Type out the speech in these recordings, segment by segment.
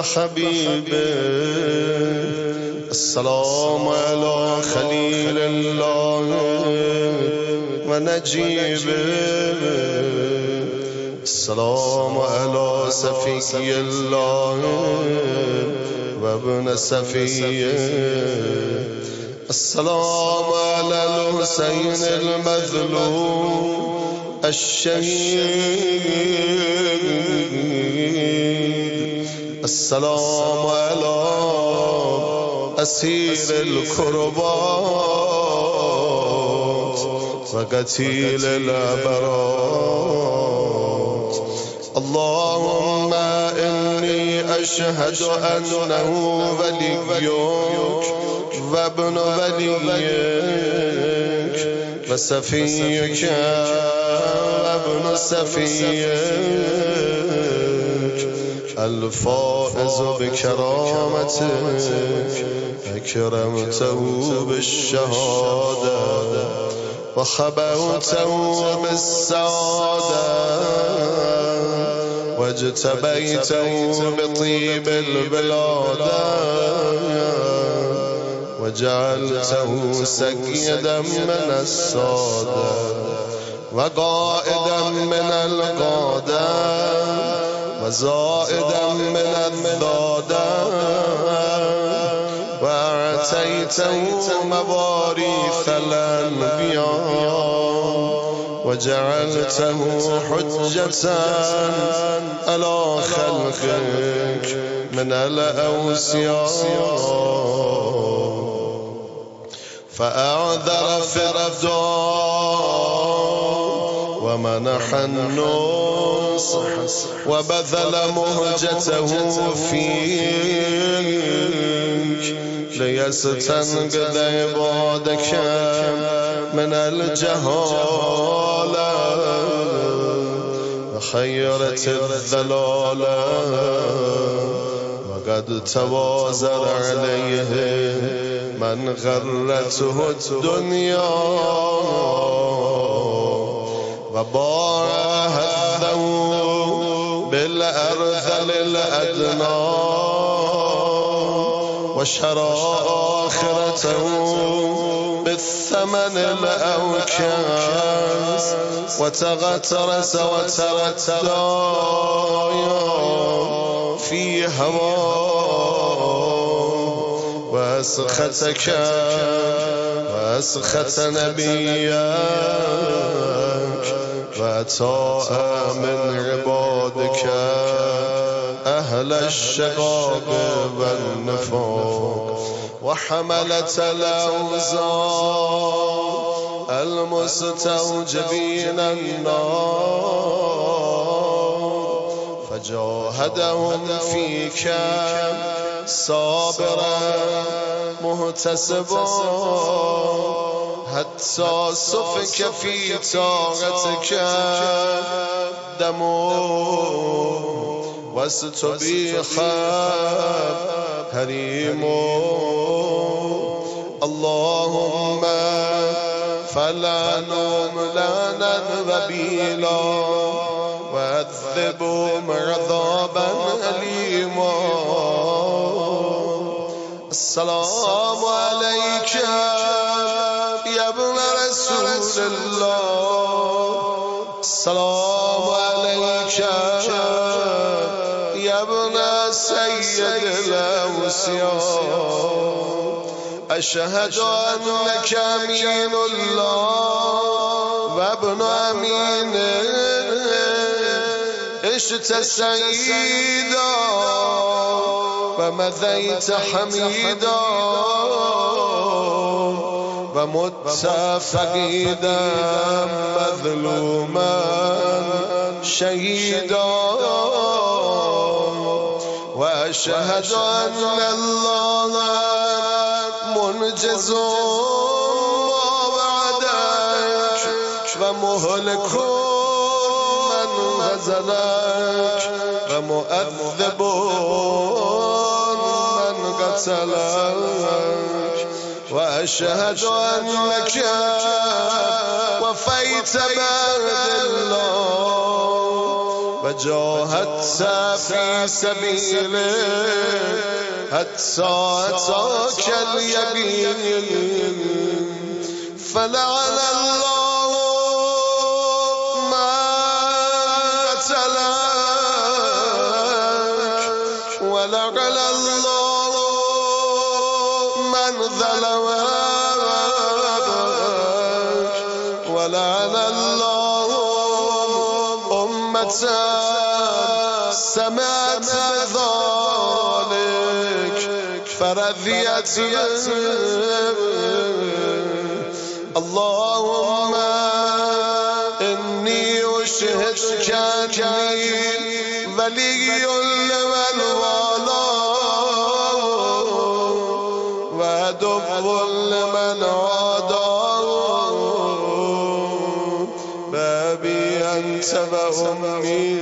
حبيبه السلام على خليل الله ونجيبه السلام على سفي الله وابن سفيه السلام على الحسين المظلوم الشهيد السلام على أسير الكربات وقتيل العبرات اللهم إني أشهد أنه وليك وابن وليك وسفيك وابن سفيك الفائز بكرامتك أكرمته بالشهادة وخبرته بالسعادة واجتبيته بطيب البلاد وجعلته سيدا من السادة وقائدا من القادة وزائدا من الضادة وأعطيته مواريث الأنبياء وجعلته حجة على خلقك من الأوصياء فأعذر فرداء ومنح النصح وبذل مهجته فيك ليستنقذ عبادك من الجهالة وخيرة الضلالة وقد توازر عليه من غرته الدنيا وباع هده بالأرذل الأدنى وشرى آخرته بالثمن الأوكاس وتغترس وتردى في هواه وأسختك وأسخت نبيك وأتاء من عبادك أهل الشقاق والنفاق وحملة الأوزار المستوجبين النار فجاهدهم فيك صابرا مهتسبا حتى سفك في طاعتك دمه واستبيح هريمه اللهم فلعنهم لعنا وبيلا وعذبهم عذابا أليما السلام عليك يا ابن رسول الله السلام عليك يا ابن سيد الأوصياء أشهد أنك أمين الله وابن أمينه عشت سعيدا ومضيت حميدا ومت فقيدا مظلوما شهيدا وأشهد أن الله منجز ما وعدك ومهلك من غزلك ومؤذب من قتلك وأشهد أنك وفيت بعد الله وجاهدت في سبيله حتى أتاك اليقين فلعن الله من قتلك ولعن الله من ظلمك ولعن الله أمة سمعت بذلك فرضيت اللهم إني أشهدك أني ولي لمن والاه وعدو لمن عاداه بابي أنت وأمي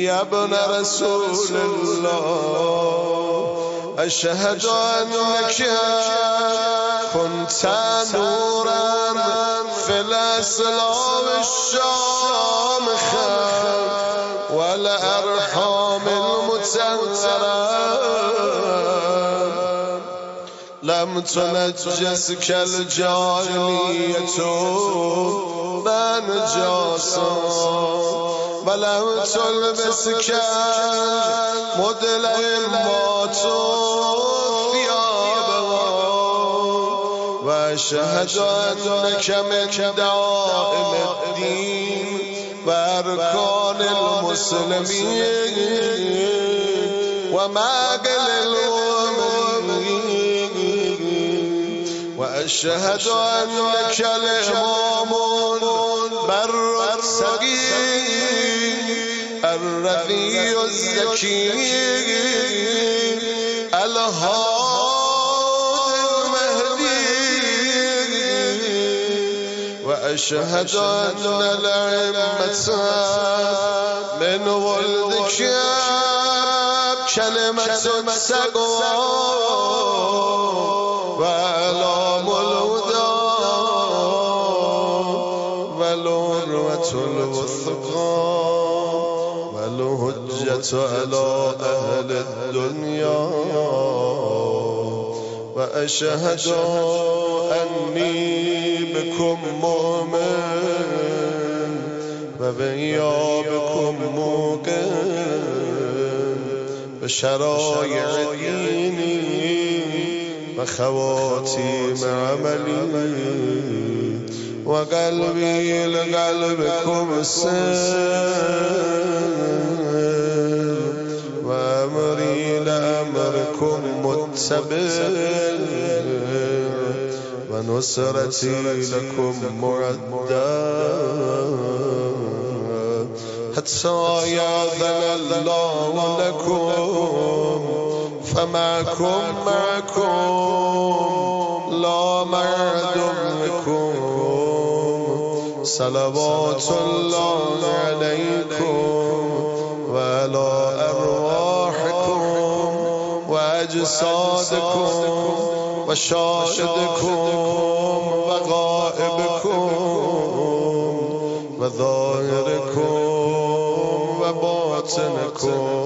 يا ابن رسول الله أشهد أنك كنت نورا في الأسلام الشامخة والأرحام المتنزرة لم تنجسك الجاهلية بنجاسة ولم تلبسك مظلمات ثيابها وأشهد أنك من دعائم الدين وأركان المسلمين ومعقل المؤمنين وأشهد أنك الإمام بر السقي الرفيع الزكي الهادي المهدي وأشهد أن الأئمة من ولدك كلمة التقوى وأعلام الهدى والعروة الوثقى والهجة على أهل الدنيا وأشهد أني بكم مؤمن وبإيابكم موقن بشرائع ديني وخواتيم عملي وقلبي لقلبكم السر وأمري لأمركم متبع ونصرتي لكم معدة حتى يأذن الله لكم فمعكم لا معدومكم صلوات الله عليكم وعلى أرواحكم وأجسادكم وشاهدكم وغائبكم وظاهركم وباطنكم